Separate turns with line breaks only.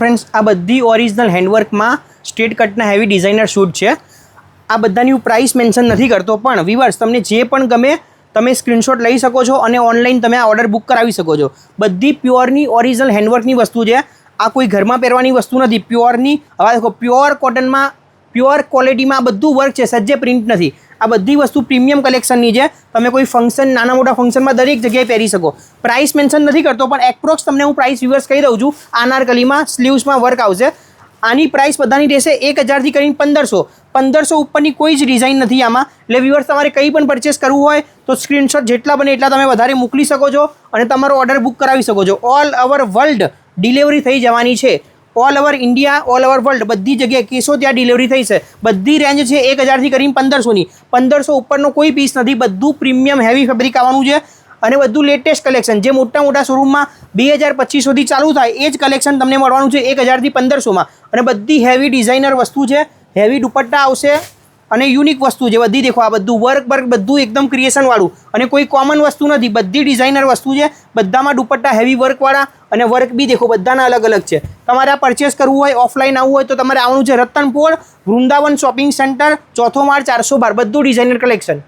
Friends आ बधी original हेन्डवर्क में straight कटना हेवी डिजाइनर शूट है। आ बधानी हूँ प्राइस मेन्शन नहीं करतो, पण व्यूअर्स तमने जे पण गमे तमे स्क्रीनशॉट लई सको छो अने ऑनलाइन तमे आ ऑर्डर बुक करावी सको छो। बधी प्योरनी ओरिजिनल हेन्डवर्कनी वस्तु है। आ कोई घर में पहेरवानी वस्तु नहीं। प्योरनी हवे देखो प्योर कॉटन में प्योर क्वॉलिटी में आ बधुं वर्क है, सज्जे प्रिंट नहीं। आ बधी वस्तु प्रीमियम कलेक्शननी है। तमे कोई फंक्शन नाना मोटा फंक्शन में दरेक जगह पहेरी सको। प्राइस मेन्शन नहीं करतो, पण एप्रोक्स तमने हूँ प्राइस व्यूअर्स कही दऊं छुं। आनारकली में स्लीव्स में वर्क आवशे। आनी प्राइस बधानी रहेशे 1000 थी करीने 1500। 1500 उपरनी कोई ज डिजाइन नहीं आमां। એટલે व्यूअर्स तमारे કંઈ પણ परचेस करवुं होय तो स्क्रीनशॉट जेटला बने एटला तमे वधारे मोकली सको छो अने तमारो ऑर्डर बुक करावी सको छो। ऑल ओवर वर्ल्ड डिलिवरी थई जवानी छे। All over India, all over world बधी जगह केसो त्यां डिलिवरी थई छे। बधी रेंज छे 1000 थी करीने 1500 नी। 1500 उपरनो कोई पीस नहीं। बधुं प्रीमियम हेवी फेब्रिक आववानुं छे अने बधुं लेटेस्ट कलेक्शन। जे मोटा मोटा शोरूम में 2000-2500 थी चालू थाय ए ज कलेक्शन तमने मळवानुं छे 1000 थी 1500 में। अने बधी हेवी डिजाइनर वस्तु है। हेवी दुपट्टा आवशे अने यूनिक वस्तु है। बधी देखो आ बधुं वर्क बधुं एकदम क्रिएशन वाळुं अने कोई कॉमन वस्तु नहीं। बधी डिजाइनर वस्तु है। बधामां दुपट्टा हेवी वर्क वाळा अने वर्क भी देखो बधाना अलग अलग है। तमारे परचेस करवुं होय ऑफलाइन आववुं होय तो तमारे आववानुं छे रतनपुर वृंदावन शॉपिंग सेंटर, चौथो माळ 412। बधुं डिजाइनर कलेक्शन।